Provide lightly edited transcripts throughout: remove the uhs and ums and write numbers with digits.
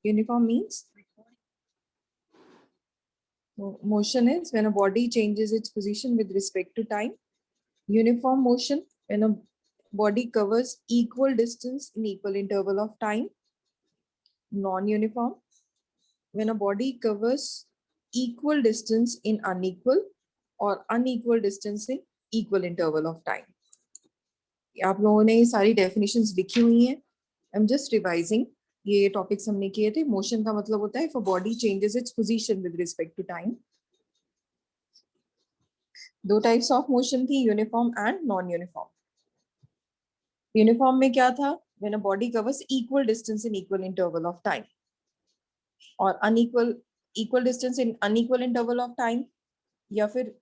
Uniform means motion is when a body changes its position with respect to time. Uniform motion when a body covers equal distance in equal interval of time. Non-uniform when a body covers equal distance in unequal or unequal distance in equal interval of time. आप लोगों ने ये सारी definitions लिखी हुई हैं. I am just revising. ये topics हमने किए थे. मोशन का मतलब होता है if a body changes its position with respect to time. दो टाइप्स ऑफ मोशन थी, uniform and non uniform. Uniform में क्या था? When a body covers equal distance in equal interval of time, और unequal equal distance in unequal interval of time, या फिर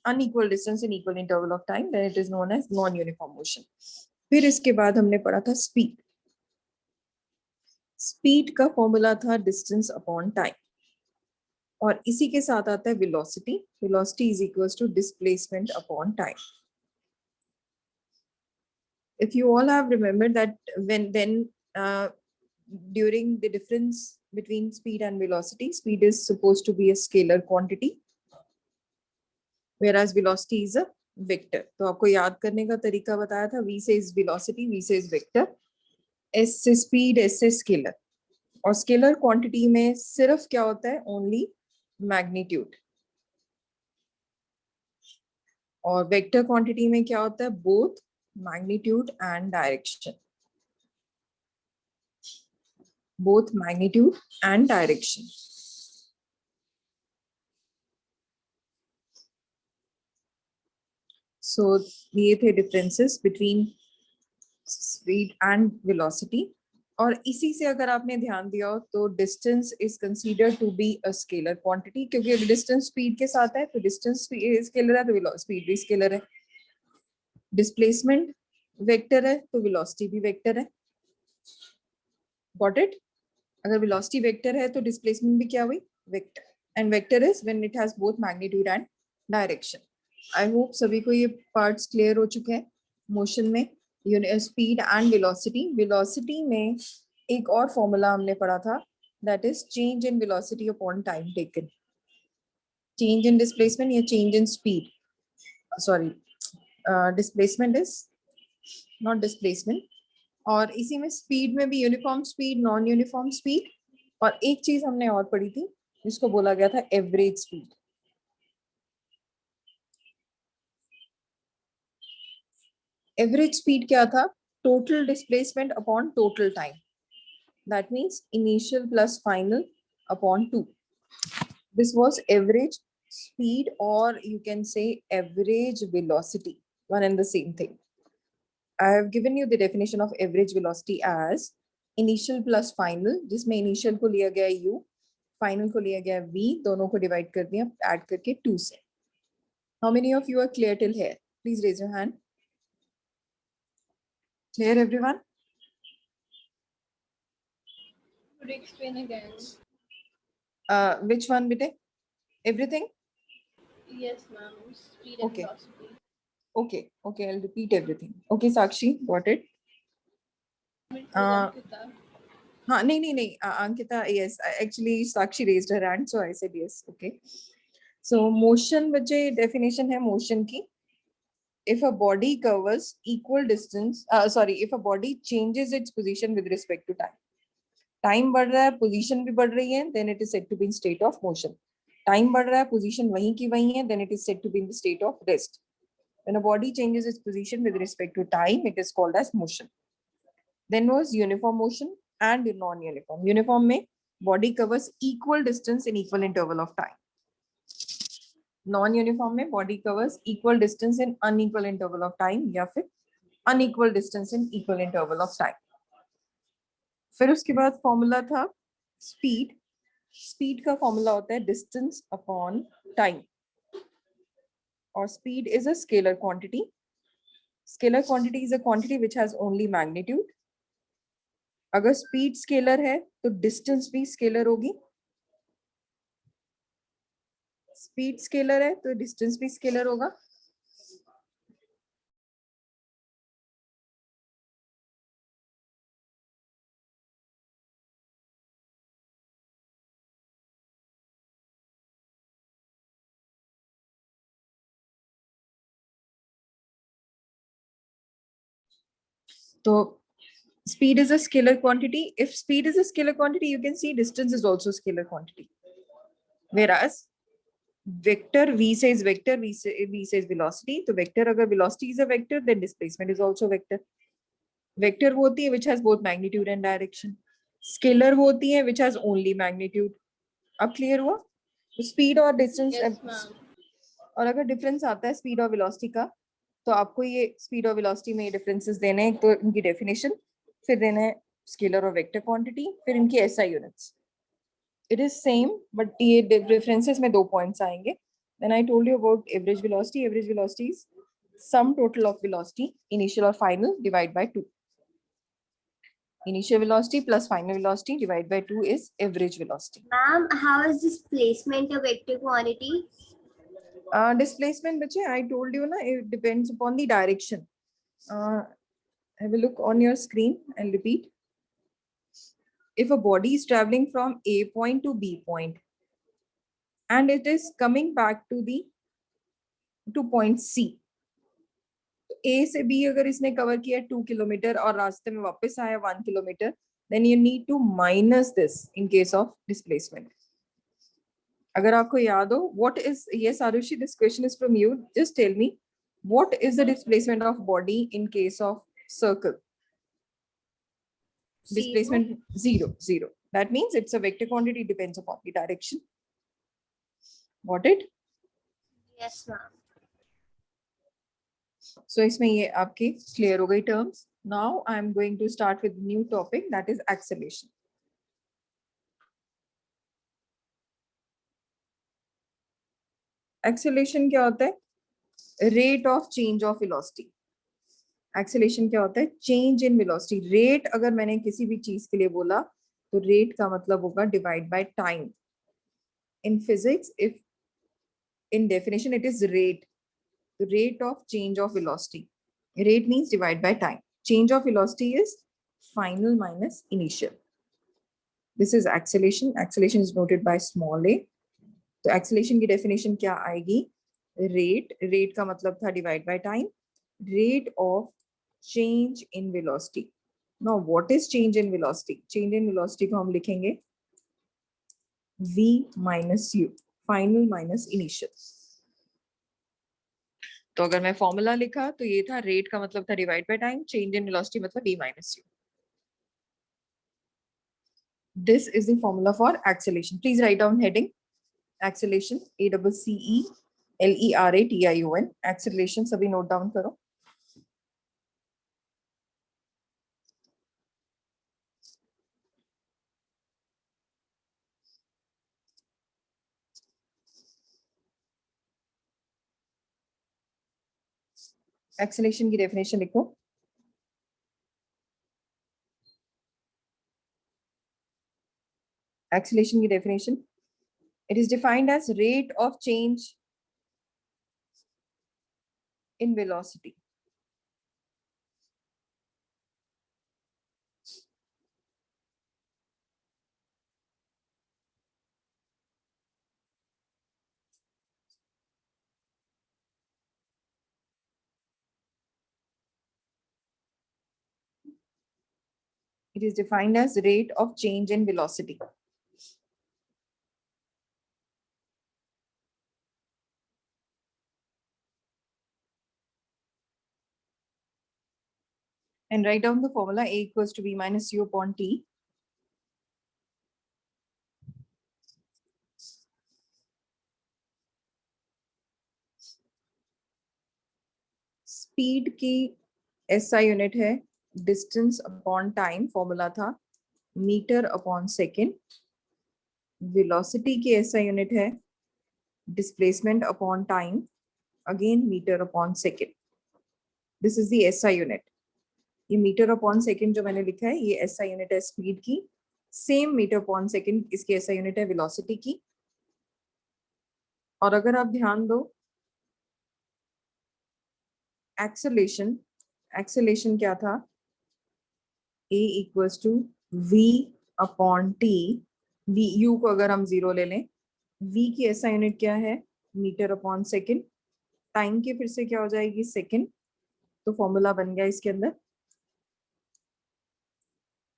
unequal distance in equal interval of time, then it is known as non-uniform motion. फिर इसके बाद हमने पढ़ा था speed. Speed का फॉर्मूला था डिस्टेंस अपॉन टाइम, और इसी के साथ आता है velocity. Velocity is equals to displacement upon time. If you all have remembered that when during the difference between speed and velocity, speed is supposed to be a scalar quantity, whereas velocity is a vector. तो आपको याद करने का तरीका बताया था. V से is velocity, V से is vector, S से speed, S से scalar. और scalar quantity में सिर्फ क्या होता है? Only magnitude. और vector quantity में क्या होता है? Both magnitude and direction. Both magnitude and direction. So ये थे differences between speed and velocity. और इसी से अगर आपने ध्यान दिया हो तो distance is considered to be a scalar quantity, क्योंकि distance speed के साथ है तो distance scalar है तो speed भी scalar है. Displacement vector है तो velocity भी vector है. Got it? अगर velocity vector है तो displacement भी क्या हुई? Vector. And vector is when it has both magnitude and direction. I hope सभी को ये parts clear हो चुके हैं. Motion में speed and velocity. Velocity में एक और formula हमने पढ़ा था, that is change in velocity upon time taken. Change in displacement या change in speed. Sorry, displacement is not displacement. और इसी में स्पीड में भी uniform speed, non uniform speed, और एक चीज हमने और पढ़ी थी जिसको बोला गया था एवरेज स्पीड. एवरेज स्पीड क्या था? Total displacement upon total time. That means initial plus final upon 2. This was average speed, और you can say average velocity, one and the same thing. I have given you the definition of average velocity as initial plus final, जिसमें initial को लिया गया u, final को लिया गया v, दोनों को divide कर दिया add करके 2 से. How many of you are clear till here? Please raise your hand. Clear everyone? Could you explain again? Which one, bete? Everything? Yes, ma'am. Speed and Okay. velocity. Okay, I'll repeat everything. Okay, Sakshi, got it? हाँ, नहीं, Ankita, yes, actually Sakshi raised her hand, so I said yes. Okay. So motion बच्चे definition है motion की. If a body covers equal distance, if a body changes its position with respect to time. Time बढ़ रहा है, position भी बढ़ रही है, then it is said to be in state of motion. Time बढ़ रहा है, position वहीं की वहीं है, then it is said to be in the state of rest. When a body changes its position with respect to time, it is called as motion. Then was uniform motion and non-uniform. Uniform में body covers equal distance in equal interval of time. Non-uniform में body covers equal distance in unequal interval of time, या फिर unequal distance in equal interval of time. फिर उसके बाद formula था speed. Speed का formula होता है डिस्टेंस अपॉन टाइम, और speed is a scalar quantity. Scalar quantity is a quantity which has only magnitude. अगर स्पीड स्केलर है तो डिस्टेंस भी स्केलर होगी. स्पीड स्केलर है तो डिस्टेंस भी स्केलर होगा. तो speed is a scalar quantity. If speed is a scalar quantity, you can see distance is also scalar quantity. Whereas vector v says vector, v says velocity. तो vector अगर velocity is a vector, then displacement is also vector. Vector वो होती है which has both magnitude and direction. Scalar वो होती है which has only magnitude. अब clear हुआ? तो speed और distance Yes, ma'am. और अगर difference आता है speed और velocity का, तो आपको ये speed और velocity में differences देने हैं. तो इनकी definition, फिर देना है scalar और vector quantity, फिर इनकी SI units. It is same, but ये differences में 2 points आएंगे. Then I told you about average velocity. Average velocity is sum total of velocity, initial or final, divide by 2. Initial velocity plus final velocity divided by 2 is average velocity. Ma'am, how is displacement a vector quantity? Displacement, bache, I told you na, it depends upon the direction. Have a look on your screen and repeat. If a body is traveling from A point to B point and it is coming back to point C, A से B अगर इसने cover किया 2 kilometre और रास्ते में वापस आया 1 kilometre, then you need to minus this in case of displacement. अगर आपको याद हो, what is, yes Arushi, this question is from you. Just tell me, what is the displacement of body in case of circle? Displacement 0. That means it's a vector quantity, depends upon the direction. Got it? Yes, ma'am. So इसमें ये आपके clear हो गई terms. Now I am going to start with new topic, that is acceleration. Acceleration क्या होता है? Rate of change of velocity. Acceleration क्या होता है? Change in velocity. Rate अगर मैंने किसी भी चीज के लिए बोला, तो rate का मतलब होगा divide by time. In physics, if in definition it is rate, the rate of change of velocity. Rate means divide by time. Change of velocity is final minus initial. This is acceleration. Acceleration is noted by small a. तो acceleration की definition क्या आएगी? Rate का मतलब था divide by time. Rate of change in velocity. Now what is change in velocity? Change in velocity को हम लिखेंगे v minus u, final minus initial. तो अगर मैं फॉर्मूला लिखा तो ये था, रेट का मतलब था divide by time, change in velocity मतलब v minus u. This is the formula for acceleration. Please write down heading. Acceleration, ACCELERATION. Acceleration सभी नोट डाउन करो. Acceleration की definition लिखो. Acceleration की definition. It is defined as rate of change in velocity. It is defined as rate of change in velocity. And write down the formula. A equals to v minus u upon t. Speed की SI unit है distance upon time, formula था metre upon second. Velocity की SI unit है displacement upon time, again metre upon second. This is the SI unit. ये metre upon second जो मैंने लिखा है, ये SI यूनिट है स्पीड की. सेम मीटर अपॉन सेकेंड इसकी SI यूनिट है वेलोसिटी की. और अगर आप ध्यान दो, एक्सेलेरेशन क्या था? A equals to v upon T. v u को अगर हम 0 ले लें, v की SI यूनिट क्या है? Metre upon second. टाइम की फिर से क्या हो जाएगी? सेकेंड. तो फॉर्मूला बन गया इसके अंदर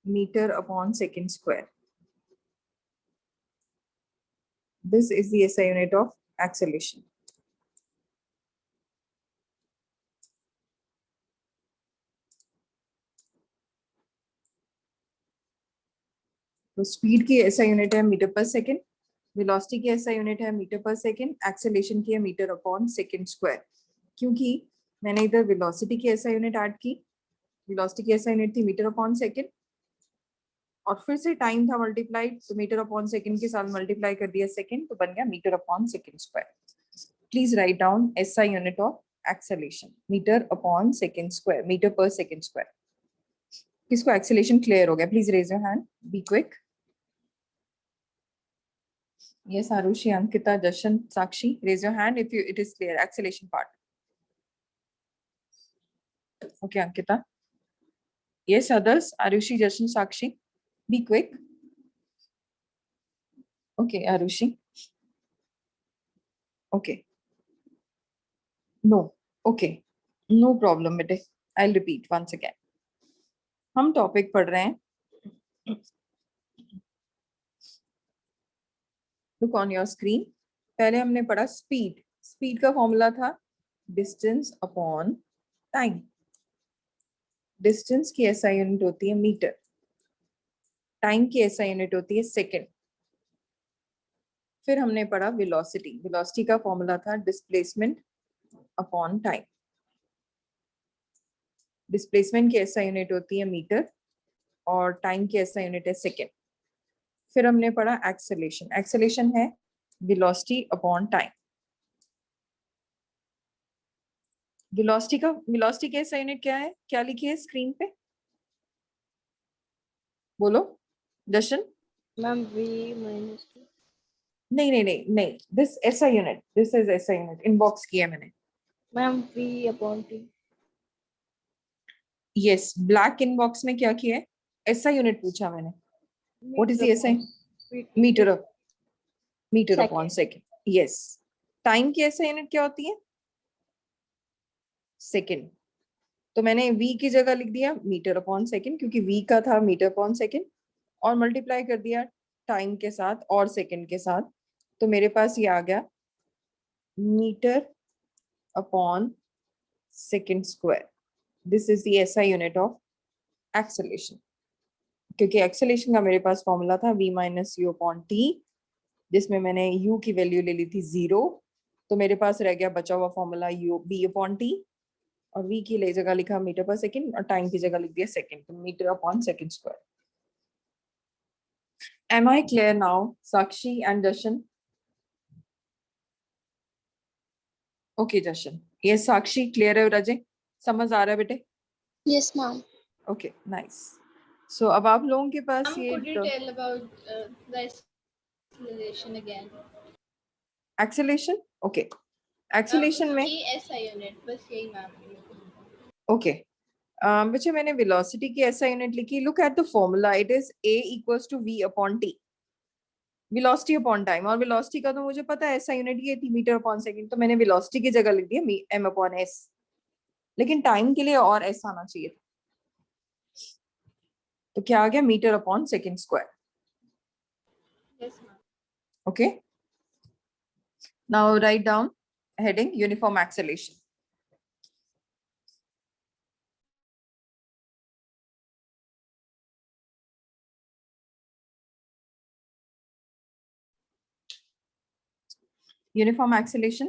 meter upon second square. This is the SI unit of acceleration. तो स्पीड की SI यूनिट है मीटर पर सेकेंड, वेलोसिटी की SI यूनिट है मीटर पर सेकेंड, एक्सेलेरेशन की है मीटर अपॉन सेकेंड स्क्वायर। क्योंकि मैंने इधर वेलोसिटी की SI यूनिट ऐड की, वेलोसिटी की SI यूनिट थी मीटर अपॉन सेकेंड, और फिर से टाइम था मल्टीप्लाइड, तो मीटर अपॉन सेकेंड के साथ मल्टीप्लाई कर दिया सेकेंड, तो बन गया metre upon second square. Please write down SI unit of acceleration, metre upon second square, metre पर सेकेंड स्क्वायर। किसको एक्सेलेरेशन क्लियर हो गया? Please raise your hand, be quick. Yes, Arushi, Ankita, Jashan, Sakshi, raise your hand if it is clear. Acceleration part. Okay, Ankita. Yes, others. Arushi, Jashan, Sakshi. Be quick. Okay, Arushi. Okay. No. Okay. No problem, bete. I'll repeat once again. हम topic पढ़ रहे हैं. Look on your screen. पहले हमने पढ़ा speed. Speed का formula था distance upon time. Distance की SI यूनिट होती है मीटर, टाइम की SI यूनिट होती है सेकेंड. फिर हमने पढ़ा वेलोसिटी. वेलोसिटी का फॉर्मूला था डिस्प्लेसमेंट अपॉन टाइम. डिस्प्लेसमेंट की SI यूनिट होती है मीटर और टाइम की SI यूनिट है सेकेंड. फिर हमने पढ़ा एक्सेलेरेशन. एक्सेलेरेशन है वेलोसिटी अपॉन टाइम. वेलोसिटी की SI यूनिट क्या है? क्या लिखी है स्क्रीन पे? बोलो जशन. Ma'am v minus 2. नहीं नहीं नहीं नहीं, this SI unit, this is SI unit. Inbox किया मैंने. Ma'am v upon t. Yes, black inbox में क्या किया है? SI यूनिट पूछा मैंने. What is the SI? Metre metre upon second. Yes. Time की SI यूनिट क्या होती है? सेकेंड. तो मैंने v की जगह लिख दिया मीटर अपॉन सेकेंड, क्योंकि v का था मीटर अपॉन सेकेंड, और मल्टीप्लाई कर दिया टाइम के साथ और सेकेंड के साथ. तो मेरे पास ये आ गया metre upon second square. This is the SI unit of acceleration. क्योंकि एक्सेलेरेशन का मेरे पास फॉर्मूला था v minus U upon T, जिसमें मैंने u की वैल्यू ले ली थी 0. तो मेरे पास रह गया बचा हुआ formula u v upon T, और v की जगह लिखा मीटर पर सेकेंड और टाइम की जगह लिख दिया सेकेंड, तो metre upon second square. Am I clear now, Sakshi and Jashan? Okay, Jashan. Yes, Sakshi, clear है राजे? समझ आ रहा है बेटे? Yes, ma'am. Okay, nice. So अब आप लोगों के पास Ma'am, ये could you tell about the acceleration again? acceleration? Okay. Acceleration में ये SI unit बस यही मैम. okay. बच्चे मैंने velocity की SI यूनिट लिखी. Look at the formula. It is A equals to V upon T. Velocity upon time, और velocity का तो मुझे पता है SI यूनिट ये थी मीटर अपॉन सेकंड, तो मैंने वेलोसिटी की जगह लिख दिया m अपॉन s. लेकिन टाइम के लिए और s आना चाहिए था, तो क्या आ गया? Metre upon second square. Yes, ma'am. Okay. Now write down heading uniform acceleration. Uniform acceleration.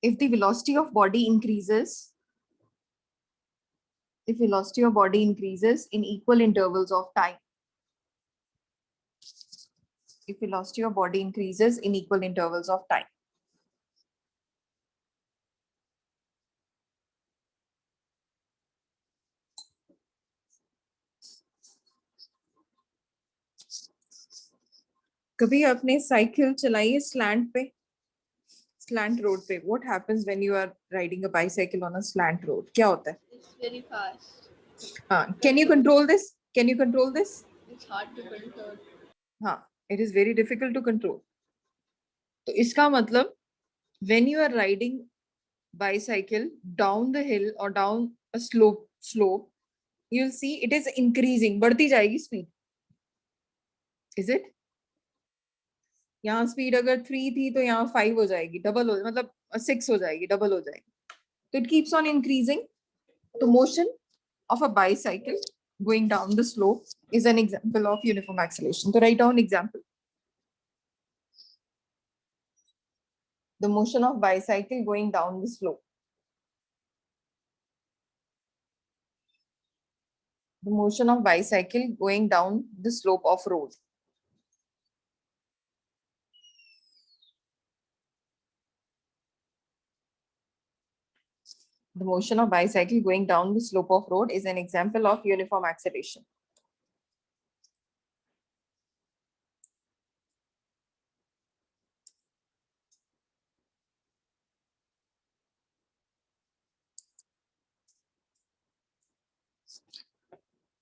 If the velocity of body increases, if velocity of body increases in equal intervals of time, if velocity of body increases in equal intervals of time, कभी आपने cycle चलाई है slant पे, slant road पे? What happens when you are riding a bicycle on a slant road? क्या होता है? It's very fast. हाँ, can you control this? Can you control this? It's hard to control. हाँ, it is very difficult to control. तो इसका मतलब when you are riding bicycle down the hill or down a slope, you'll see it is increasing, बढ़ती जाएगी speed. Is it? यहाँ speed अगर 3 थी तो यहाँ 5 हो जाएगी, double हो, मतलब 6 हो जाएगी, double हो जाएगी. So it keeps on increasing. The motion of a bicycle going down the slope is an example of uniform acceleration. So write down example. The motion of bicycle going down the slope. The motion of bicycle going down the slope of road. The motion of bicycle going down the slope of road is an example of uniform acceleration.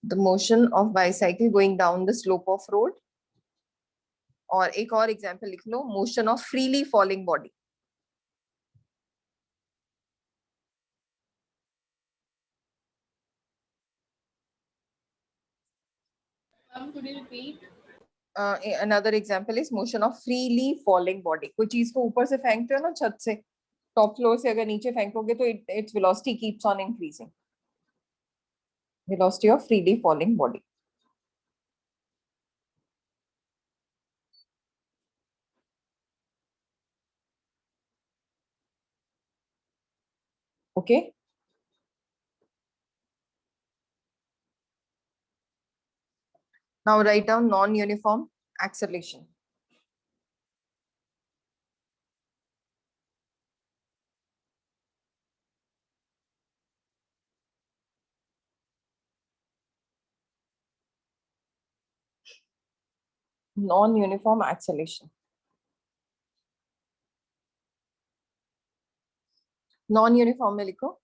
The motion of bicycle going down the slope of road. और एक और example लिख लो, motion of freely falling body. Could you repeat? Another example is motion of freely falling body. कोई चीज को ऊपर से फेंकते हो ना, छत से, टॉप फ्लोर से अगर नीचे फेंकोगे तो its velocity keeps on increasing. Velocity of freely falling body. Okay. Now write down non-uniform acceleration. Non-uniform acceleration. Non-uniform में लिखो.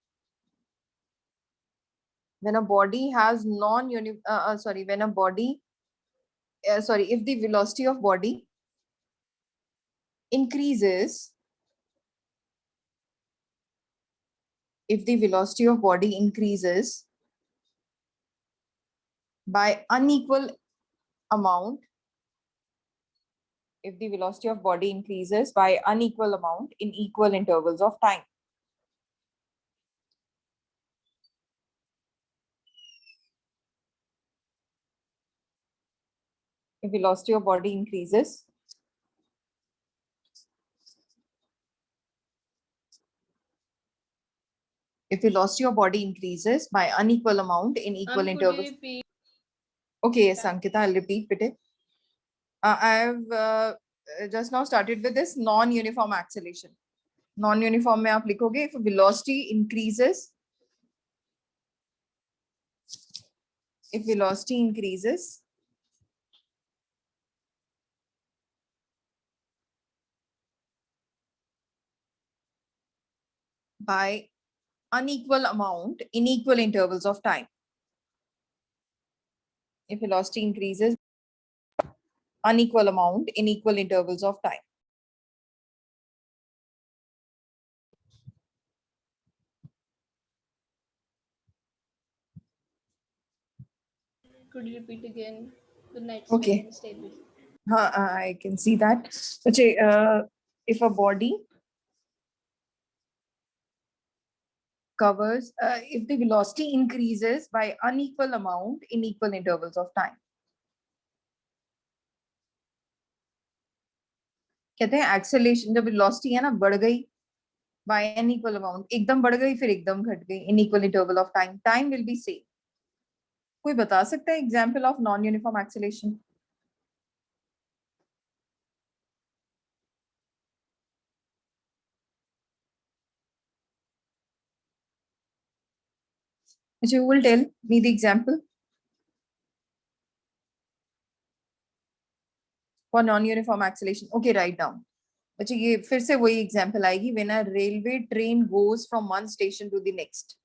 When a body has when a body, if the velocity of body increases, if the velocity of body increases by unequal amount, if the velocity of body increases by unequal amount in equal intervals of time. If velocity of body increases by unequal amount in equal Could you intervals. repeat? Okay, yes, Ankita, I'll repeat it. I have just now started with this non-uniform acceleration. Non-uniform में आप लिखोगे if velocity increases by unequal amount in equal intervals of time. If velocity increases unequal amount in equal intervals of time. Could you repeat again? The net's Okay. very unstable. I can see that. If a body covers, if the velocity increases by unequal amount in equal intervals of time. कहते हैं acceleration, जब velocity है ना बढ़ गई by an equal amount, एकदम बढ़ गई फिर एकदम घट गई in equal interval of time, time will be same. कोई बता सकता है example of non uniform acceleration? You will tell me the example for non-uniform acceleration. Okay, write down. अच्छा, ये फिर से वही एग्जांपल आएगी. When a railway train goes from one station to the next.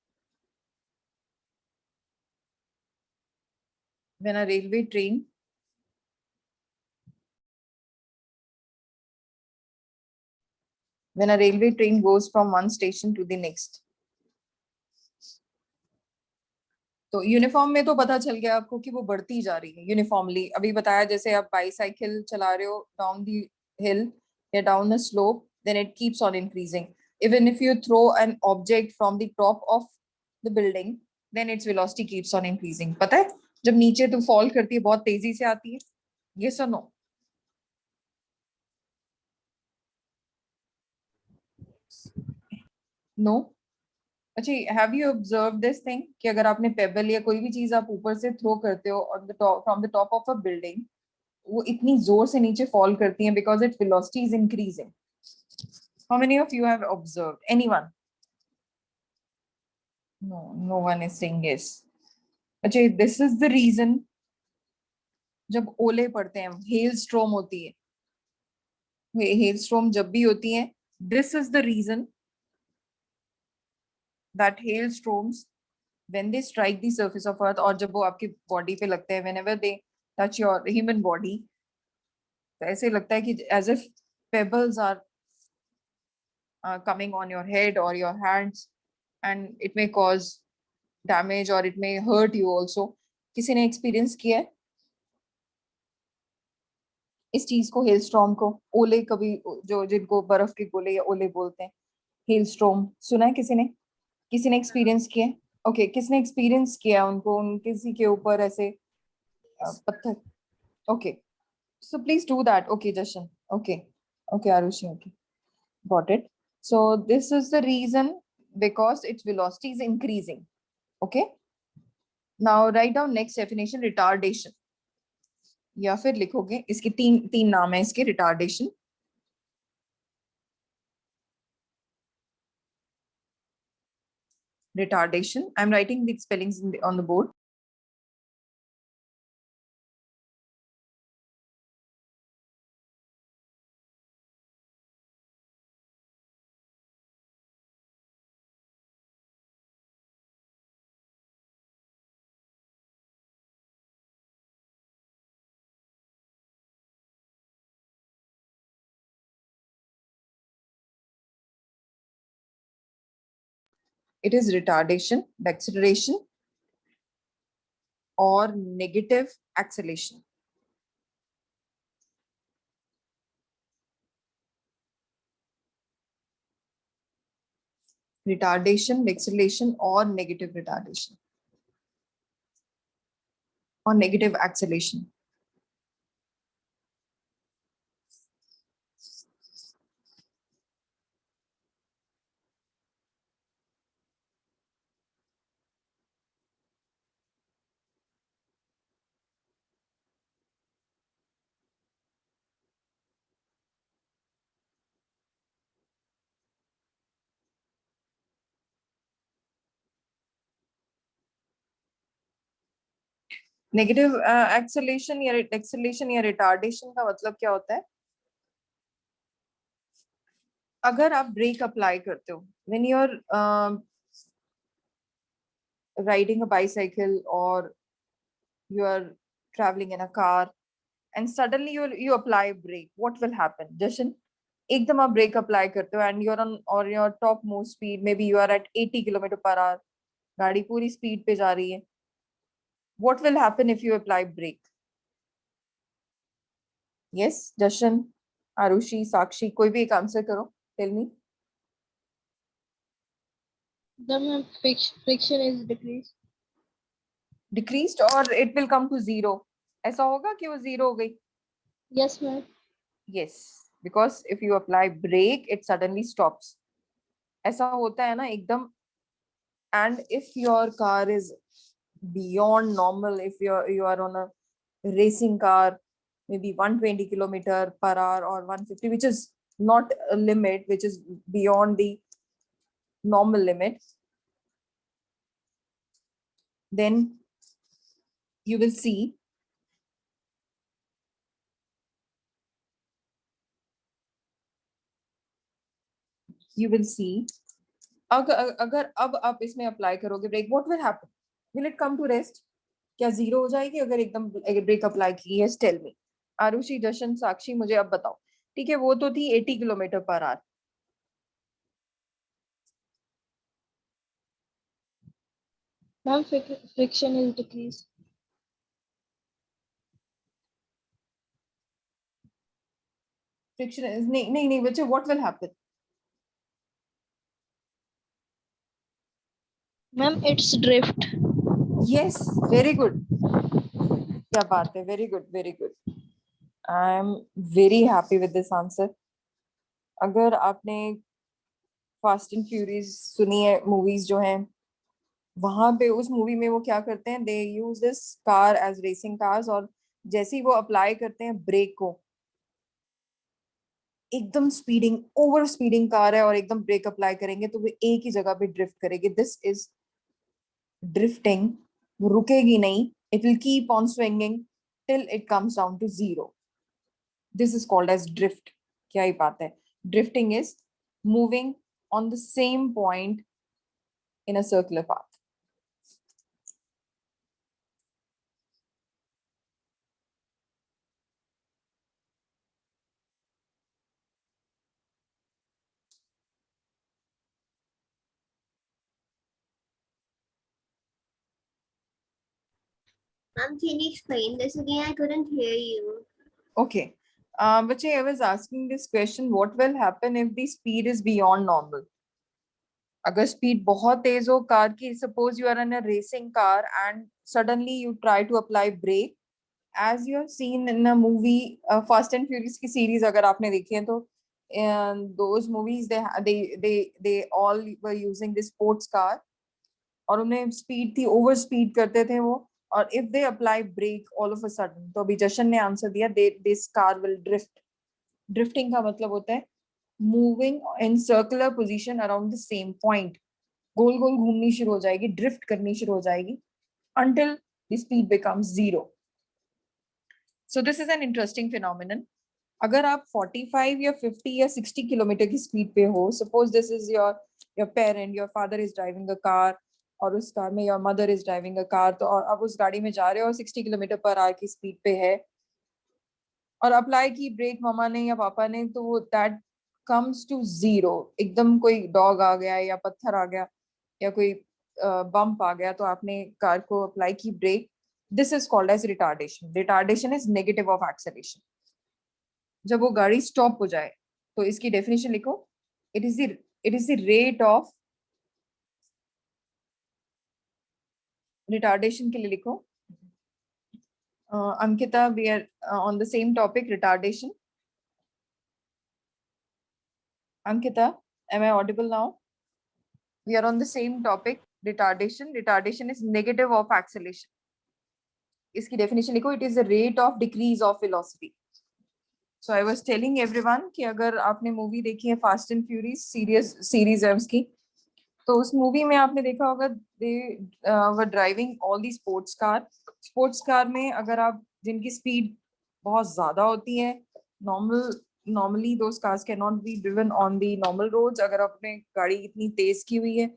When a railway train when a railway train goes from one station to the next. तो uniform में तो पता चल गया आपको कि वो बढ़ती जा रही है यूनिफॉर्मली. अभी बताया जैसे आप बाईसाइकिल चला रहे हो डाउन दी हिल या down the slope, then it keeps on increasing. Even if you throw an object from the top of the building, then its velocity keeps on increasing. पता है जब नीचे तो फॉल करती है बहुत तेजी से आती है. Yes or no? No? अच्छा, have you observe this thing कि अगर आपने पेबल या कोई भी चीज आप ऊपर से थ्रो करते हो on the top from the top of a building, वो इतनी जोर से नीचे फॉल करती हैं because it velocity is increasing. How many of you have observed? Anyone? No, no one is saying yes. अच्छा, दिस इज द रीजन जब ओले पड़ते हैं, हेल स्ट्रोम होती है, हेल स्ट्रोम जब भी होती है, this is the reason that hailstorms when they strike the surface of earth, और जब वो आपकी बॉडी पे लगते हैं, whenever they touch your human body, तो ऐसे लगता है कि as if pebbles are coming on your head or your hands, and it may cause damage or it may hurt you also. किसी ने एक्सपीरियंस किया है इस चीज को, हेलस्टॉर्म को? ओले कभी, जो जिनको बर्फ के गोले या ओले बोलते हैं, हेलस्टॉर्म सुना है किसी ने? किसी ने एक्सपीरियंस किया है? ओके, किसने एक्सपीरियंस किया उनको, उन किसी के ऊपर ऐसे पत्थर? Okay, so please do that. Okay, Jashan. Okay, okay, Arushi. Okay, got it. So this is the reason, because its velocity is increasing. Okay, now write down next definition, retardation. या फिर लिखोगे इसके तीन तीन नाम है इसके, retardation. Retardation. I'm writing the spellings on the board. It is retardation, deceleration, or negative acceleration. Retardation, deceleration, or negative retardation, or negative acceleration. Negative acceleration या एक्सेलेरेशन या रिटार्डेशन का मतलब क्या होता है? अगर आप ब्रेक अप्लाई करते हो when you are riding a bicycle or you are traveling in a car and suddenly you apply brake, what will happen? Jashan, एकदम आप ब्रेक अप्लाई करते हो and you're on or your top most speed, maybe you are at 80 kilometre per hour, गाड़ी पूरी speed पे जा रही है. What will happen if you apply brake? Yes, Jashan, Arushi, Sakshi, कोई भी एक आंसर करो. Tell me. The friction is decreased. Decreased or it will come to zero? ऐसा होगा कि वो जीरो हो गई? Yes, ma'am. Yes, because if you apply brake, it suddenly stops. ऐसा होता है ना एकदम. And if your car is beyond normal, if you are on a racing car, maybe 120 kilometer per hour or 150, which is not a limit, which is beyond the normal limit, then you will see अगर अब आप इसमें apply करोगे brake, what will happen? Will it come to rest? क्या zero हो जाएगी अगर एकदम ब्रेक अप्लाई की है? Tell me. आरुषि, जशन, साक्षी, मुझे अब बताओ. ठीक है, वो तो थी 80 kilometre per hour. Ma'am, friction is decreased. Friction is नहीं बच्चे, what will happen? Ma'am, it's drift. Yes, very good. क्या बात है, very good, very good. I am very happy with this answer. अगर आपने फास्ट एंड फ्यूरियस सुनी है movies जो हैं, वहां पे उस मूवी में वो क्या करते हैं, they use this car as racing cars, और जैसे ही वो अप्लाई करते हैं ब्रेक को, एकदम स्पीडिंग ओवर स्पीडिंग कार है और एकदम ब्रेक अप्लाई करेंगे तो वो एक ही जगह पे ड्रिफ्ट करेगी. This is drifting. वो रुकेगी नहीं, it will keep on swinging till it comes down to zero. This is called as drift. क्या ही बात है. Drifting is moving on the same point in a circular path. Ma'am, can you explain this again? I couldn't hear you. Okay. Bache, I was asking this question, what will happen if the speed is beyond normal? अगर speed बहुत तेज हो car की, suppose you are in a racing car and suddenly you try to apply brake, as you have seen in a movie fast and furious की series अगर आपने देखी है तो those movies they all were using this sports car, और उन्हें speed थी, over speed करते थे वो, और if they apply brake all of a sudden, तो अभी जशन ने आंसर दिया, they this car will drift. Drifting का मतलब होता है moving in circular position around the same point. गोल गोल घूमनी शुरू हो जाएगी, ड्रिफ्ट करनी शुरू हो जाएगी until the speed becomes zero. So this is an interesting phenomenon. अगर आप 45 या 50 या 60 किलोमीटर की स्पीड पे हो, suppose this is your parent, your father is driving a car, और उस कार में your mother is driving a car, तो और अब उस गाड़ी में जा रहे हो और 60 किलोमीटर पर आवर की स्पीड पे है, और अप्लाई की ब्रेक ममा ने या पापा ने, तो वो दैट कम्स टू जीरो. एकदम कोई डॉग आ गया या पत्थर आ गया या कोई बम्प आ गया, तो आपने कार को अप्लाई की brake. This is called as retardation. Retardation is negative of acceleration. जब वो गाड़ी स्टॉप हो जाए, तो इसकी डेफिनेशन लिखो. It is the rate of retardation के लिए लिखो. Ankita, we are on the same topic, retardation. Ankita, am I audible now? We are on the same topic, retardation. Retardation is negative of acceleration. इसकी definition लिखो. It is the rate of decrease of velocity. So I was telling everyone कि अगर आपने movie देखी है Fast and Furious series है उसकी, तो उस movie में आपने देखा होगा they were driving all the sports car. Sports car में अगर आप जिनकी speed बहुत ज़्यादा होती है, normally those cars cannot be driven on the normal roads. अगर आपने गाड़ी इतनी तेज की हुई है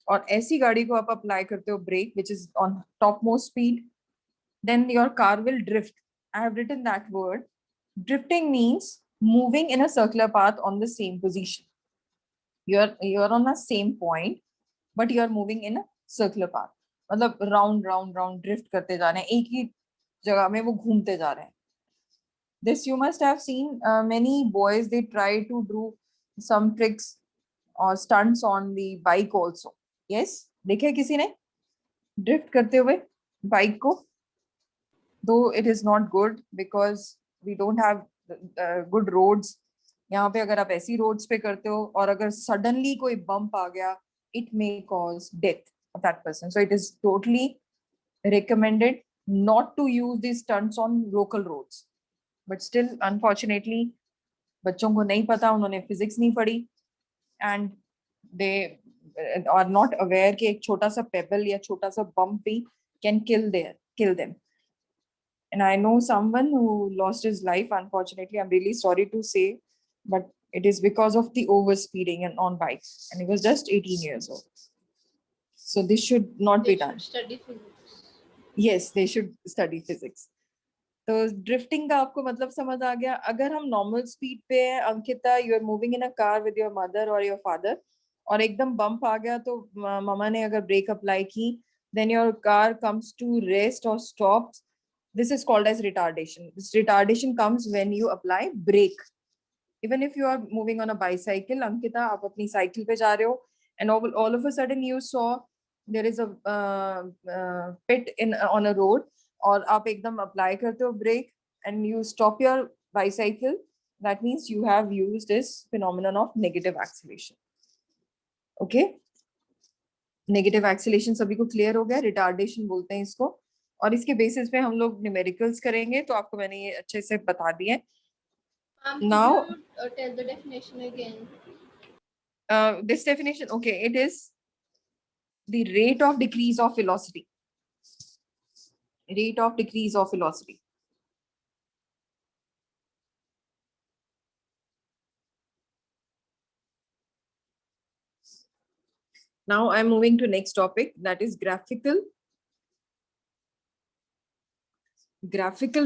और ऐसी गाड़ी को आप अप्लाई करते हो break which is on topmost speed, then your car will drift. I have written that word. Drifting means moving in a circular path on the same position. You're on the same point, but you are moving in a circular path. मतलब round round round drift करते जा रहे हैं, एक ही जगह में वो घूमते जा रहे हैं. This you must have seen many boys, they try to do some tricks or stunts on the bike also. Yes, देखे किसी ने drift करते हुए bike को? Though it is not good because we don't have good roads. यहाँ पे अगर आप ऐसी roads पे करते हो और अगर suddenly कोई bump आ गया, it may cause death of that person. So it is totally recommended not to use these stunts on local roads. But still, unfortunately, बच्चों को नहीं पता, उन्होंने physics नहीं पढ़ी, and they are not aware कि एक छोटा सा pebble या छोटा सा bump भी can kill them. And I know someone who lost his life, unfortunately. I'm really sorry to say, but it is because of the overspeeding and on bikes, and he was just 18 years old. So this should not be done. Study physics. Yes, they should study physics. तो drifting का आपको मतलब समझ आ गया. अगर हम normal speed पे है, Ankita, you are moving in a car with your mother और योर फादर, और एकदम बम्प आ गया, तो ममा ने अगर ब्रेक अप्लाई की, then your car comes to rest or stops. This is called as retardation. This retardation comes when you apply brake. Even if you are moving on a bicycle, Ankita, आप अपनी cycle पे जा रहे हो, and all of a sudden you saw there is a pit in on a road, और आप एकदम apply करते हो brake and you stop your bicycle, that means you have used this phenomenon of negative acceleration. Okay, negative acceleration सभी को clear हो गया, retardation बोलते हैं इसको, और इसके basis पे हम लोग numericals करेंगे, तो आपको मैंने ये अच्छे से बता दिए. Now, could you tell the definition again? This definition, okay, it is the rate of decrease of velocity. Rate of decrease of velocity. Now I'm moving to next topic, that is graphical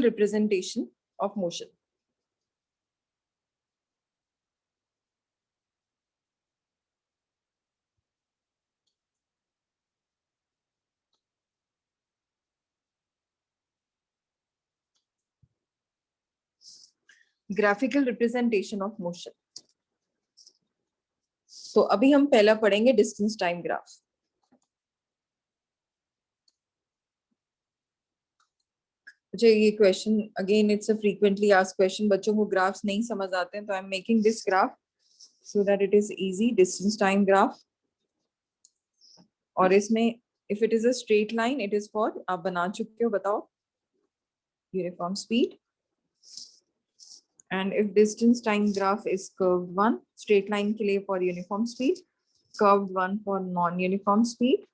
representation of motion. Graphical representation of motion. तो अभी हम पहला पढ़ेंगे distance time graph. मुझे ये question again it's a frequently asked question, बच्चों को graphs नहीं समझ आते हैं, तो I am making this graph so that it is easy. Distance time graph, और इसमें if it is a straight line, it is for, आप बना चुके हो, बताओ, uniform speed. And if distance time graph is curved one, straight line के लिए for uniform speed, curved one for non-uniform speed.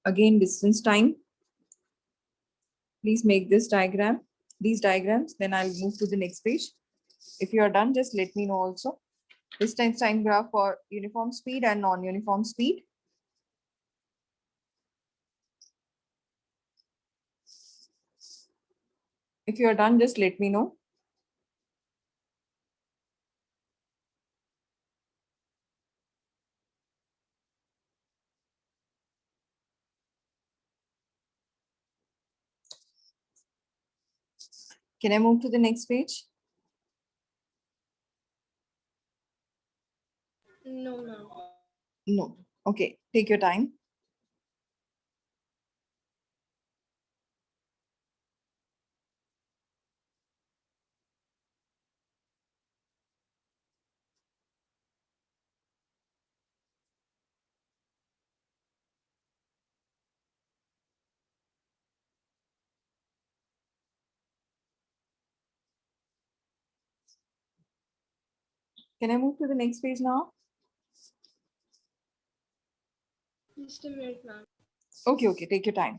Again, distance time. Please make this diagram, these diagrams, then I'll move to the next page. If you are done, just let me know also. Distance time graph for uniform speed and non-uniform speed. If you are done, just let me know. Can I move to the next page? No, ma'am. No. Okay, take your time. Can I move to the next page now? Just a minute, ma'am. Okay, okay, take your time.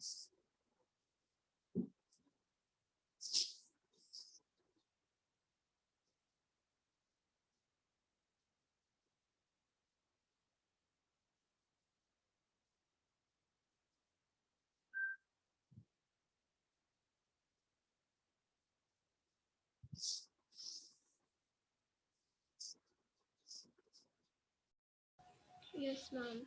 Yes, ma'am.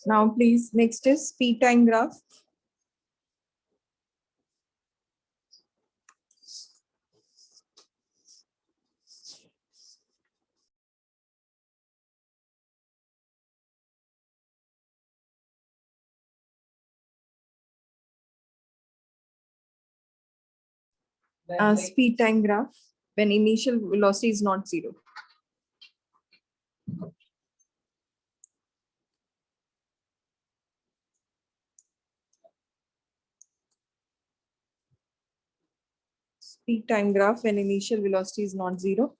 Now, please, next is speed time graph. Speed time graph when initial velocity is not zero. Speed time graph when initial velocity is not zero.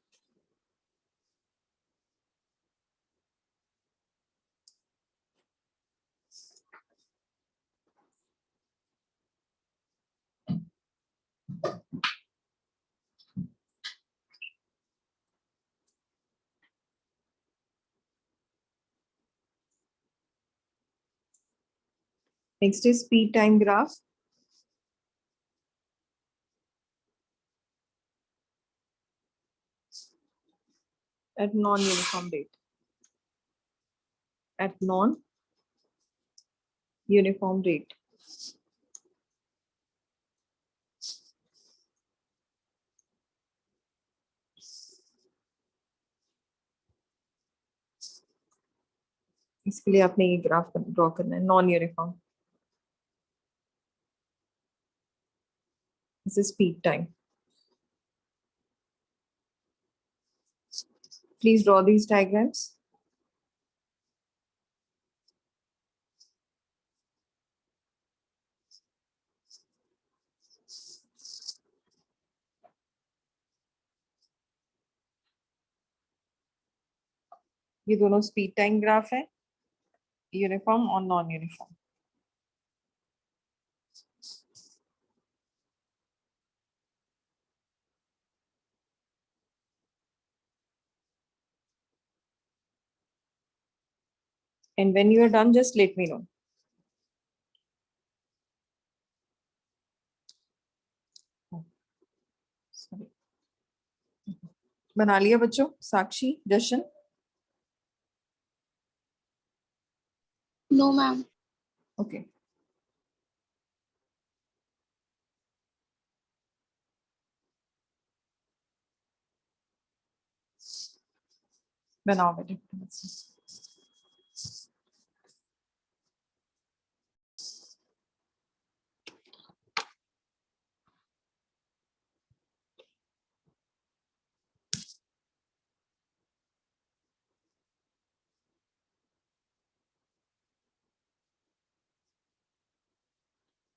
Next is speed time graph. At non-uniform rate. At non-uniform rate. इसके लिए आपने ये graph draw करना है, non uniform. This is speed time. Please draw these diagrams. ये दोनों speed time graph है, uniform और non uniform. And when you are done, just let me know. Sorry. बना लिया बच्चों, साक्षी, जशन? No, ma'am. Okay. बनाओ बेटे.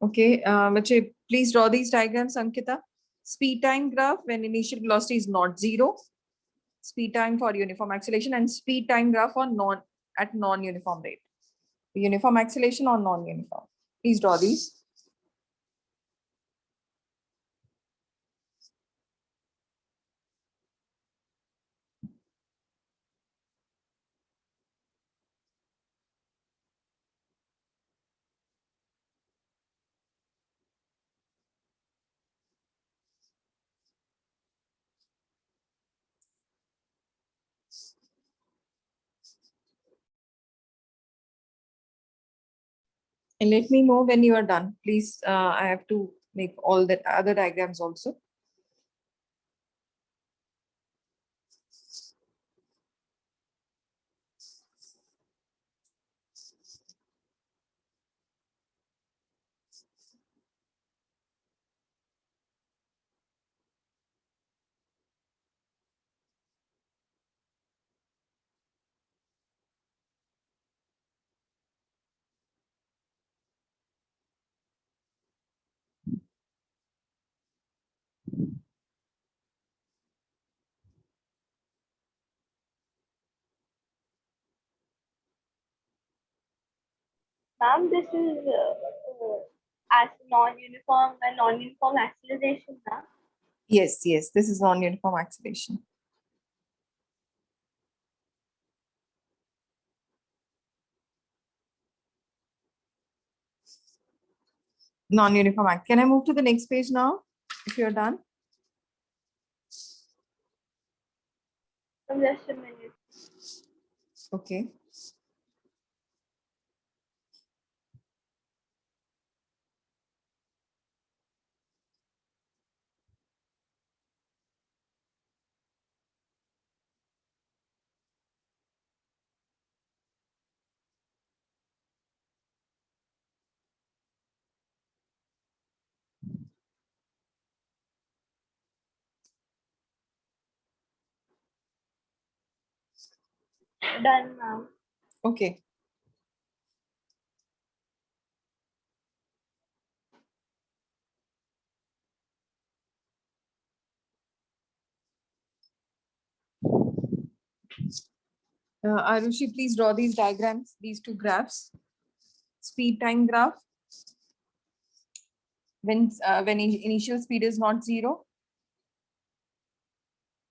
Okay, बच्चे, please draw these diagrams, Ankita. Speed time graph when initial velocity is not zero. Speed time for uniform acceleration and speed time graph for non-uniform rate. Uniform acceleration or non-uniform. Please draw these. And let me know when you are done. Please, I have to make all the other diagrams also. Ma'am, this is as non-uniform and non-uniform acceleration, na? Yes, yes, this is non-uniform acceleration. Non-uniform act. Can I move to the next page now, if you're done? Just a minute. Okay. Done, ma'am. Okay. Arushi, please draw these diagrams, these two graphs. Speed time graph. When initial speed is not zero.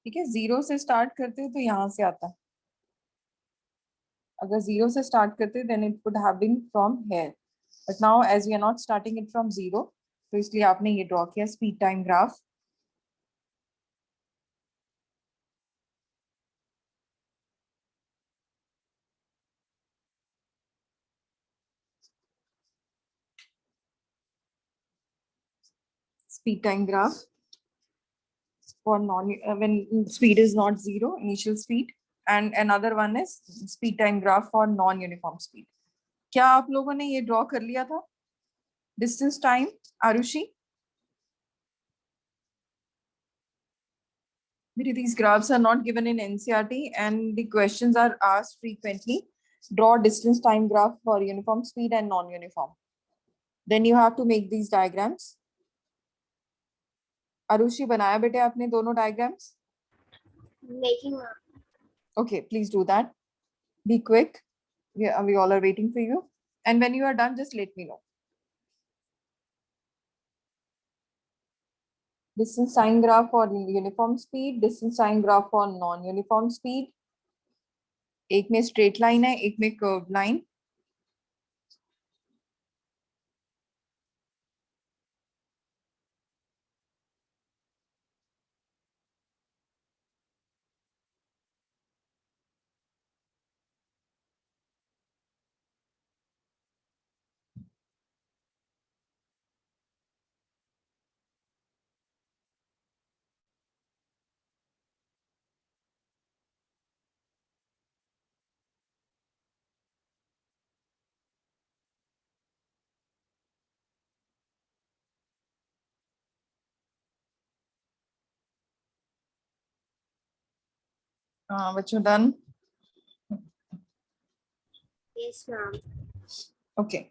ठीक है, zero से start करते हो तो यहाँ से आता है. अगर जीरो से स्टार्ट करते then it would have been from here. But now as we are not starting it from zero, तो इसलिए आपने ये ड्रॉ किया speed time graph. Speed time graph for non when speed is not zero, initial speed, and another one is speed time graph for non-uniform speed. क्या आप लोगों ने ये ड्रॉ कर लिया था? Distance time, Arushi? These graphs are not given in NCERT and the questions are asked frequently. Draw distance time graph for uniform speed and non-uniform. Then you have to make these diagrams. Arushi, बनाया बेटे आपने दोनों diagrams? Making, ma'am. Okay, please do that. Be quick. We all are waiting for you. And when you are done, just let me know. Distance time graph for uniform speed, distance time graph for non-uniform speed. एक में straight line है, एक में curved line. बच्चों done? Yes, ma'am. Okay.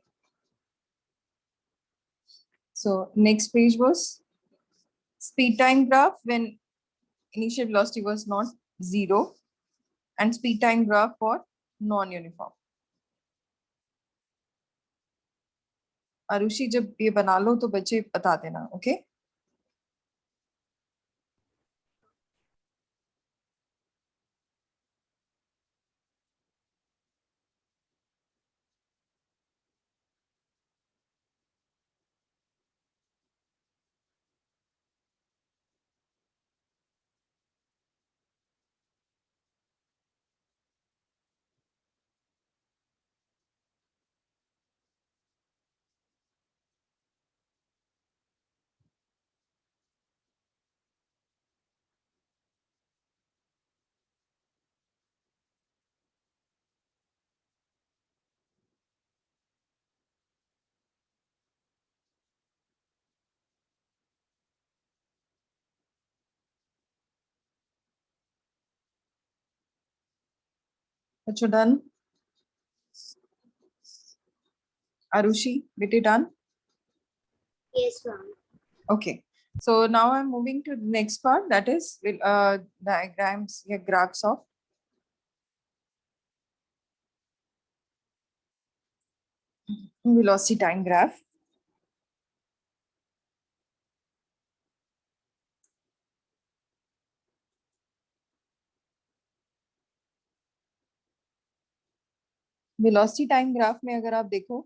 So next page was speed time graph when initial velocity was not zero, and speed time graph for non-uniform. Arushi जब ये बना लो तो बच्चे बता देना, okay? बच्चों done? Arushi, did it done? Yes, ma'am. Okay. So now I'm moving to the next part, that is diagrams, yeah, graphs of velocity time graph. Velocity time graph में अगर आप देखो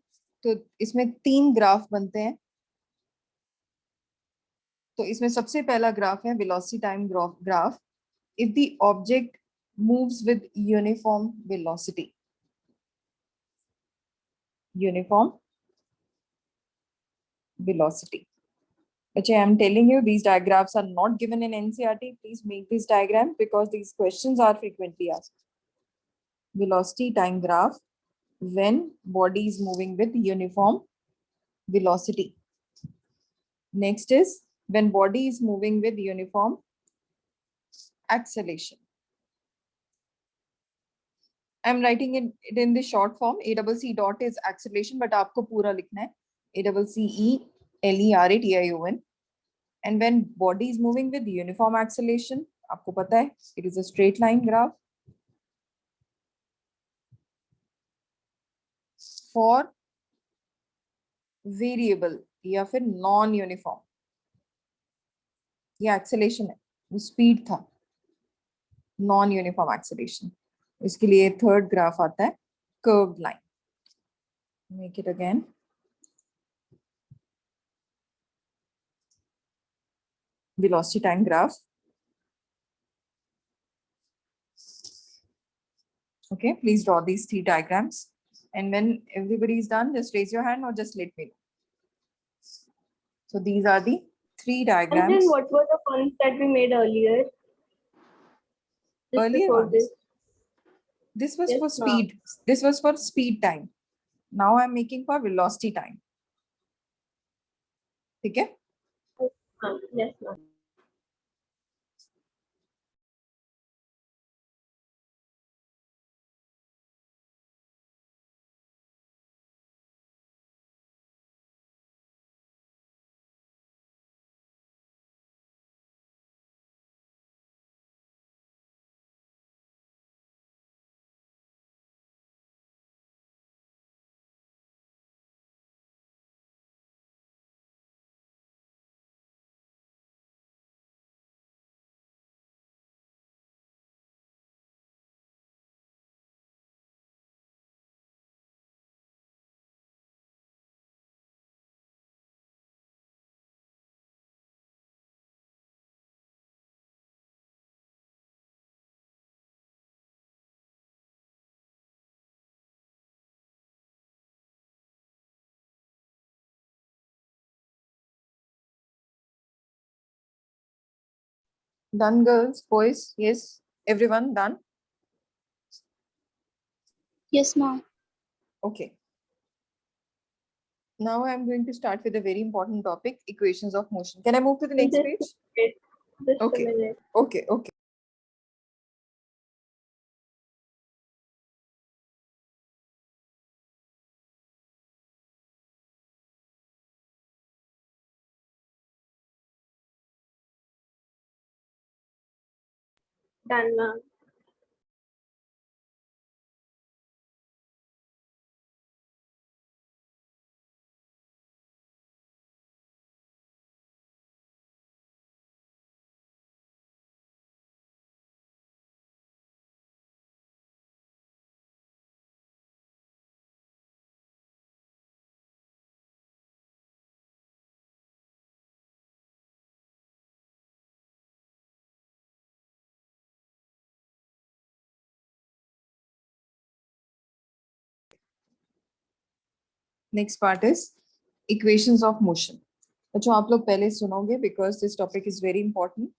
तो इसमें 3 ग्राफ बनते हैं. तो इसमें सबसे पहला ग्राफ है velocity time graph if the object moves with uniform velocity. Uniform velocity. Actually, I'm telling you, these diagrams are not given in NCERT. Please make this diagram because these questions are frequently asked. Velocity time graph when body is moving with uniform velocity. Next is when body is moving with uniform acceleration. I'm writing it in the short form. ACC dot is acceleration, but आपको पूरा लिखना है. ACCELERATION. And when body is moving with uniform acceleration, आपको पता है, it is a straight line graph. For variable या फिर non uniform, ये acceleration है, वो speed था, non uniform acceleration. इसके लिए third graph आता है curved line. Make it again. velocity time graph. Okay, please draw these 3 diagrams. And when everybody is done, just raise your hand or just let me know. So these are the 3 And diagrams. then what were the ones that we made earlier? Just Earlier before ones. this. This was Yes, for ma'am. speed. This was for speed time. Now I'm making for velocity time. Okay? Yes, ma'am. Done, girls, boys? Yes. Everyone done? Yes, ma'am. Okay. Now I'm going to start with a very important topic, equations of motion. Can I move to the next Just page? a minute. Just a Okay. minute. Okay, okay. Done, ma'am. Next part is equations of motion. बच्चों आप लोग पहले सुनोगे because this topic is very important.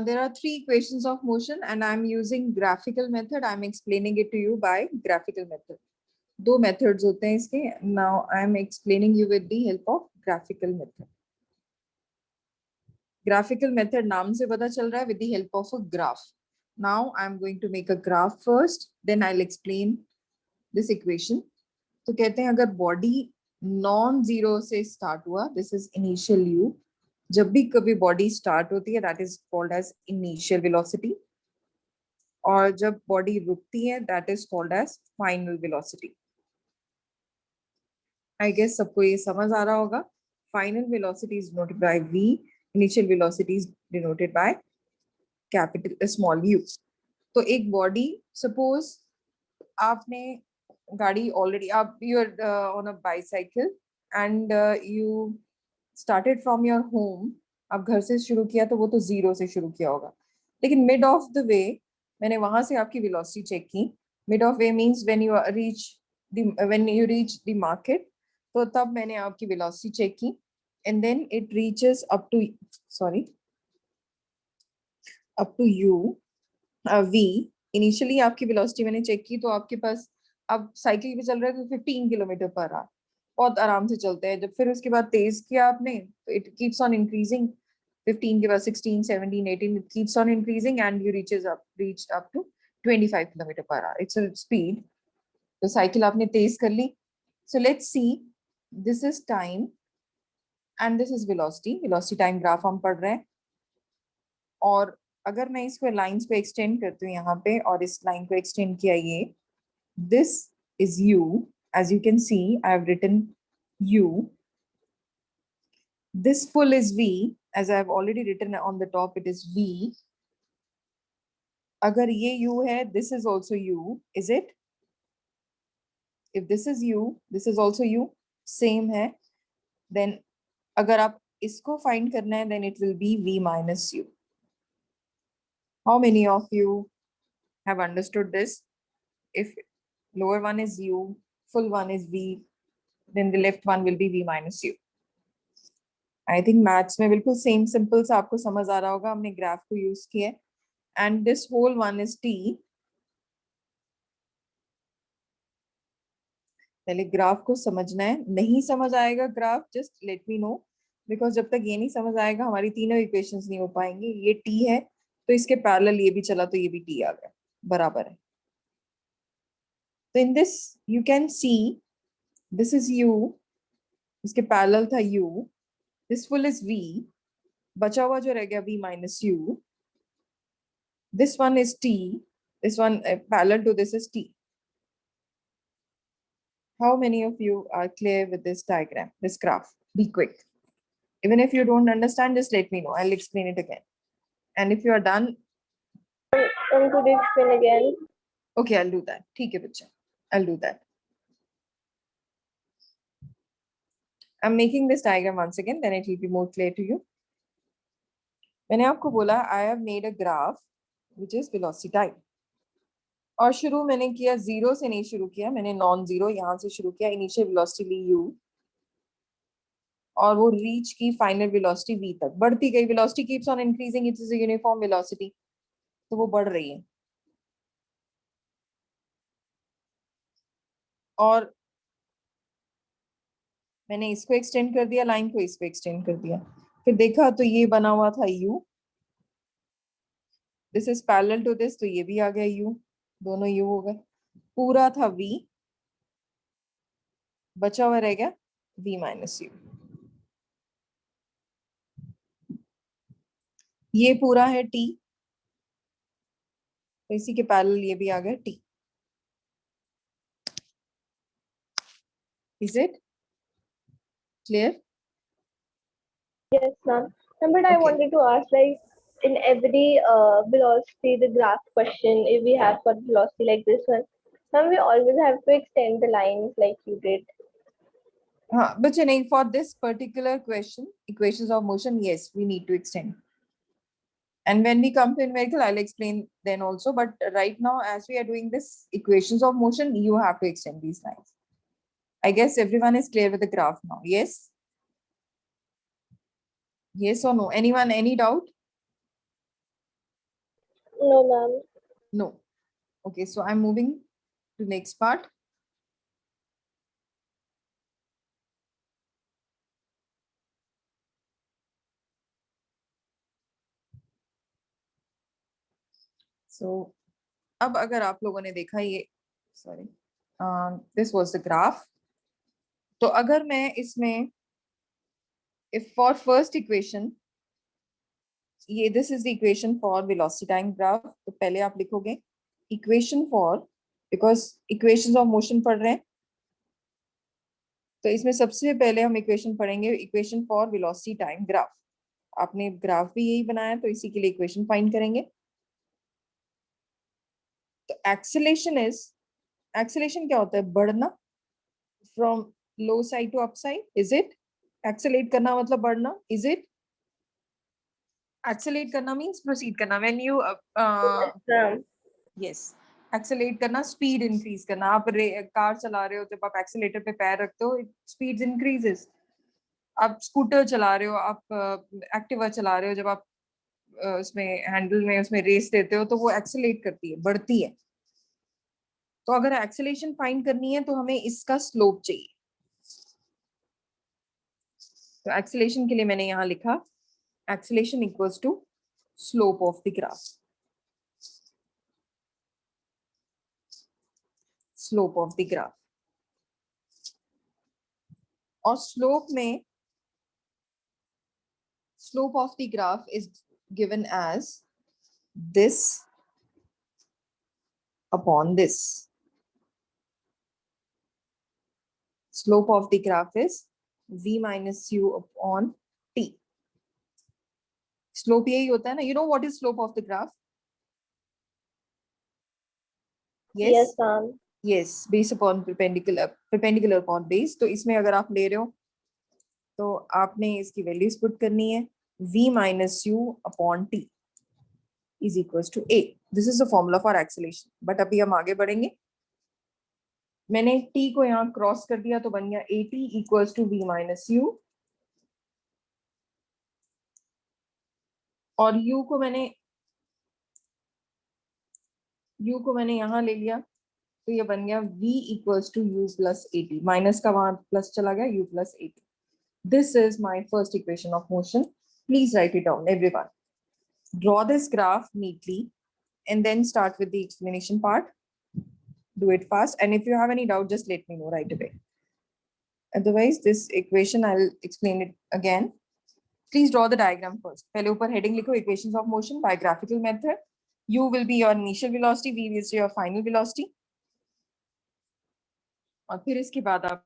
There are 3 equations of motion and I'm using graphical method. I'm explaining it to you by graphical method. 2 methods होते हैं इसके. Now I'm explaining you with the help of graphical method. Graphical method नाम से पता चल रहा है with the help of a graph. Now I'm going to make a graph first, then I'll explain this equation. तो कहते हैं अगर body non-zero से start हुआ, this is initial u. जब भी कभी body start होती है, that is called as initial velocity. और जब body रुकती है, that is called as final velocity. I guess सबको ये समझ आ रहा होगा. Final velocity is denoted by v. Initial velocity is denoted by capital small u. तो एक body, suppose आपने गाड़ी already आप you're on a bicycle and you started from your home. आप घर से शुरू किया तो वो तो 0 से शुरू किया होगा. लेकिन mid of the way मैंने वहां से आपकी velocity चेक की. Mid of way means when you reach the market. तो तब मैंने आपकी velocity चेक की and then it reaches up to u v. Initially आपकी वेलोसिटी मैंने चेक की तो आपके पास अब साइकिल पे चल रहे तो 15 किलोमीटर पर आवर बहुत आराम से चलते हैं. जब फिर उसके बाद तेज किया आपने तो इट कीप्स ऑन इंक्रीजिंग. 15 के बाद 16, 17, 18 it keeps on increasing and you reach up to 25 kilometre per hour. It's a speed. तो साइकिल आपने तेज कर ली. So let's see, this is time and this is velocity. Velocity time graph हम पढ़ रहे हैं. और अगर मैं इसको लाइंस पे एक्सटेंड करती हूँ यहाँ पे और इस लाइन को एक्सटेंड किया ये, this is u. As you can see, I have written u. This full is v. As I have already written on the top, it is v. अगर ये u है, this is also u, is it? if this is u, this is also u, same है, then अगर आप इसको find करना है, then it will be v minus u. How many of you have understood this? If lower one is u, full one is v, then the left one will be v minus u. I think maths में बिल्कुल same simple सा आपको समझ आ रहा होगा, हमने graph को use किया है. And this whole one is t. पहले ग्राफ को समझना है, नहीं समझ आएगा graph just let me know, because जब तक ये नहीं समझ आएगा हमारी तीनों इक्वेशंस नहीं हो पाएंगे. ये t है तो इसके पैरेलल ये भी चला तो ये भी t आ गया, बराबर है. तो in this you can see this is u, इसके पैरेलल था u, this full is v, बचा हुआ जो रह गया v minus u, this one is t, this one parallel to this is t. How many of you are clear with this diagram, this graph? Be quick. Even if you don't understand, just let me know. I'll explain it again. And if you are done, Could you explain again? okay, I'll do that. ठीक है बच्चे, I'll do that. I'm making this diagram once again, then it will be more clear to you. मैंने आपको बोला I have made a graph which is velocity type. और शुरू मैंने किया जीरो से नहीं शुरू किया, मैंने नॉन जीरो यहाँ से शुरू किया. इनिशियल वेलोसिटी ली u और वो रीच की फाइनल वेलोसिटी v तक. बढ़ती गई, velocity keeps on increasing, it is a uniform velocity, तो वो बढ़ रही है. और मैंने इसको एक्सटेंड कर दिया, लाइन को इसको एक्सटेंड कर दिया, फिर देखा तो ये बना हुआ था u, this is parallel to this, तो ये भी आ गया u, दोनों u हो गए. पूरा था v, बचा हुआ रह गया v माइनस u. ये पूरा है t, तो इसी के पैरेलल ये भी आ गया t. Is it clear? Yes, ma'am. But I Okay. wanted to ask, like, in every velocity, the graph question, if we have for velocity like this one, ma'am, we always have to extend the lines like you did. But for this particular question, equations of motion, yes, we need to extend. And when we come to numerical, I'll explain then also. But right now, as we are doing this equations of motion, you have to extend these lines. I guess everyone is clear with the graph now. Yes? Yes or no? Anyone, any doubt? No, ma'am. No. Okay, so I'm moving to next part. So, अब अगर आप लोगों ने देखा ये, sorry, this was the graph. तो अगर मैं इसमें, if for first equation, ये this is the equation for velocity time graph, तो पहले आप लिखोगे equation for, because equations of motion पढ़ रहे हैं, तो इसमें सबसे पहले हम equation पढ़ेंगे, equation for velocity time graph. आपने ग्राफ भी यही बनाया तो इसी के लिए इक्वेशन फाइंड करेंगे. तो एक्सेलेरेशन क्या होता है? बढ़ना, from low side to up side. Is it? Accelerate करना मतलब बढ़ना. Is it? एक्सेलेरेट करना मींस प्रोसीड करना. When you Ma'am. Yes, accelerate करना, स्पीड इंक्रीज करना. आप कार चला रहे हो, जब आप एक्सेलेरेटर पे पैर रखते हो, स्पीड इंक्रीजेस. आप स्कूटर चला रहे हो, आप एक्टिवा चला रहे हो, जब आप उसमें हैंडल में उसमें रेस देते हो तो वो एक्सेलेरेट करती है, बढ़ती है. तो अगर एक्सेलेरेशन फाइंड करनी है तो हमें इसका स्लोप चाहिए. तो एक्सेलेरेशन के लिए मैंने यहां लिखा acceleration equals to slope of the graph. Slope of the graph. और स्लोप में slope of the graph is given as this upon this. Slope of the graph is v minus u upon t. Slope यही होता है ना. You know what is slope of the graph? Yes, ma'am. yes, base upon perpendicular upon base. तो इसमें अगर आप ले रहे हो तो आपने इसकी वैल्यूज पुट करनी है v minus u upon t is equals to a. This is the formula for acceleration. But अभी हम आगे बढ़ेंगे. मैंने t को यहाँ क्रॉस कर दिया तो बन गया at equals to v minus u, और u को मैंने यहाँ ले लिया तो ये बन गया v equals to u plus at. Minus का वहां प्लस चला गया, u plus at. This is my first equation of motion. Please write it down, everyone. Draw this graph neatly and then start with the explanation part. Do it fast, and if you have any doubt, just let me know right away. Otherwise, this equation, I'll explain it again. Please draw the diagram first. पहले ऊपर heading लिखो, equations of motion by graphical method. U will be your initial velocity, V will be your final velocity. और फिर इसके बाद आप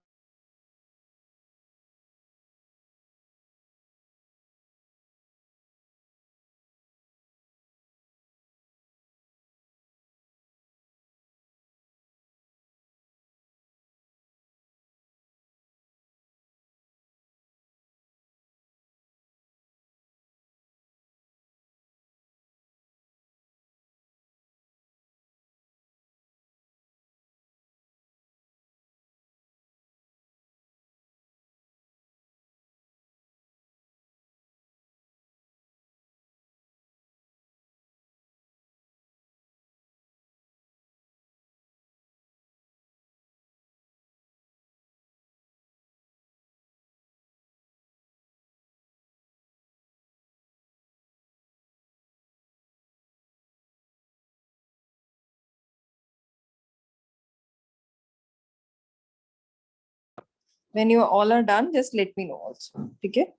when you all are done, just let me know also. ठीक है?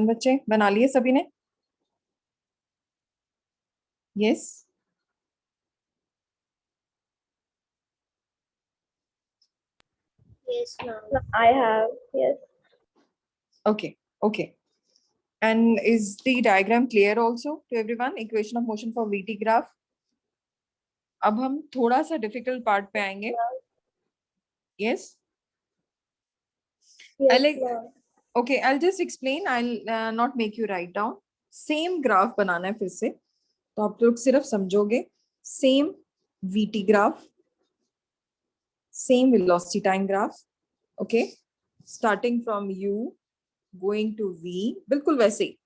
बच्चे बना लिए सभी ने? Yes. Yes, ma'am. I have, yes. Okay. Okay. And is the diagram clear also to everyone? Equation of motion for VT graph. अब हम थोड़ा सा difficult part पे आएंगे. Yes. Yes, Alex, ma'am. okay, I'll just explain. I'll not make you write down. Same graph बनाना है फिर से. तो आप लोग सिर्फ समझोगे. Same VT graph. Same velocity time graph. Okay. Starting from U, going to V. बिल्कुल वैसे ही.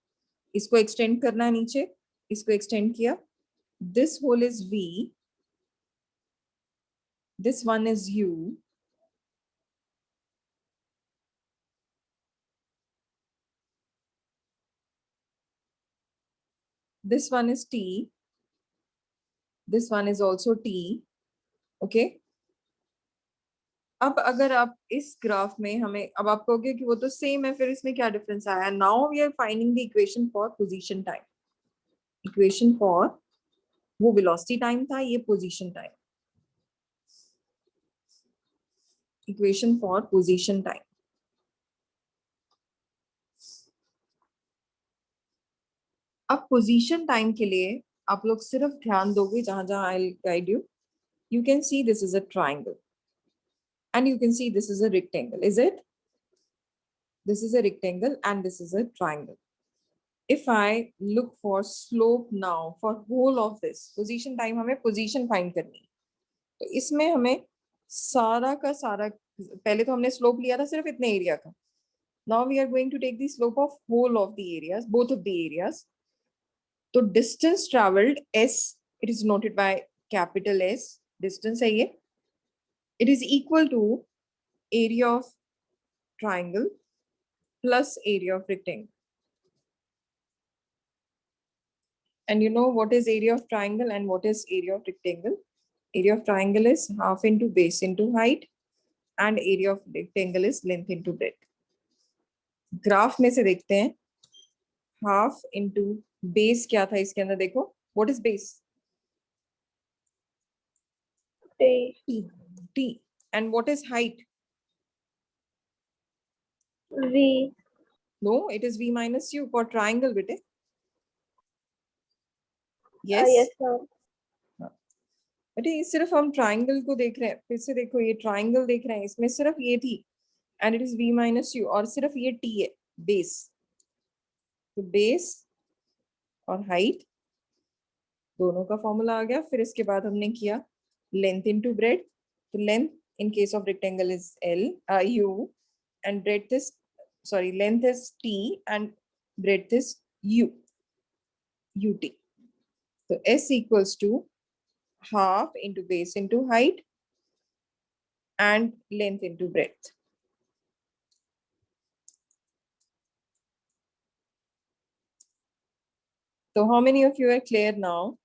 इसको extend करना है नीचे. इसको extend किया. This whole is V. This one is U. This one is T. This one is also T. Okay. अब अगर आप इस ग्राफ में हमें अब आप कहोगे कि वो तो सेम है, फिर इसमें क्या डिफरेंस आया? Now we are finding the equation for position time. Equation for वो वेलोसिटी टाइम था, ये position time. Equation for position time. अब पोजीशन टाइम के लिए आप लोग सिर्फ ध्यान दोगे जहां जहां I will guide you. You can see this is a triangle and you can see this is a rectangle. Is it? This is a rectangle and this is a triangle. If I look for slope now for whole of this position time, हमें position find करनी है. तो इसमें हमें सारा का सारा, पहले तो हमने slope लिया था सिर्फ इतने एरिया का. Now we are going to take the slope of whole of the areas, both of the areas. तो distance traveled S, it is noted by capital S. Distance है ये. It is equal to area of triangle plus area of rectangle. And you know what is area of triangle and what is area of rectangle? Area of triangle is half into base into height and area of rectangle is length into breadth. Graph में से देखते हैं half into base क्या था इसके अंदर देखो what is base T. t and what is height V. no it is v minus u for triangle bete yes Yes, ma'am. बेटे ये सिर्फ हम ट्राइंगल को देख रहे हैं फिर से देखो ये ट्राइंगल देख रहे हैं इसमें सिर्फ ये थी and it is v minus u और सिर्फ ये t है बेस तो बेस और हाइट दोनों का फॉर्मूला आ गया फिर इसके बाद हमने किया लेंथ इनटू ब्रेड तो length in case of rectangle is u and breadth is length is t and breadth is ut so s equals to half into base into height and length into breadth. So how many of you are clear now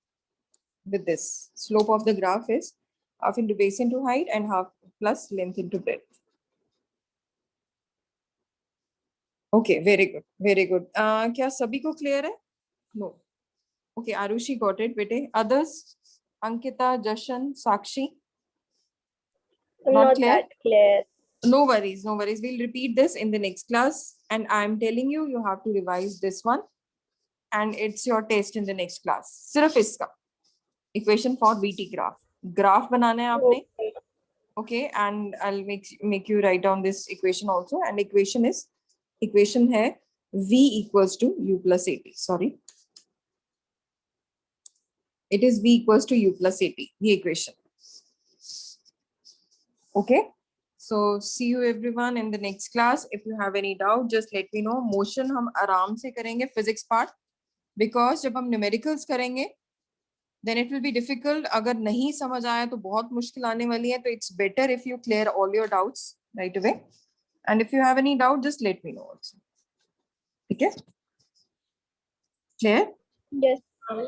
with this? Slope of the graph is half into base into height and half plus length into breadth. Okay, very good, very good. क्या सभी को clear है? No. Okay, Arushi got it, bete. Others? Ankita, Jashan, Sakshi? Not clear? that clear. No worries, no worries. We'll repeat this in the next class. And I'm telling you, you have to revise this one. And it's your test in the next class. सिर्फ इसका equation for VT graph. Graph बनाना है आपने. Okay. Okay, and I'll make you write down this equation also. And equation है V equals to U plus AT. Sorry. It is V equals to U plus AT. The equation. Okay. So see you everyone in the next class. If you have any doubt, just let me know. Motion हम आराम से करेंगे physics part. Because जब हम numericals करेंगे then it will be difficult. अगर नहीं समझ आया तो बहुत मुश्किल आने वाली है तो it's better if you clear all your doubts right away. And if you have any doubt, just let me know also. ठीक है? Clear? Yes, ma'am.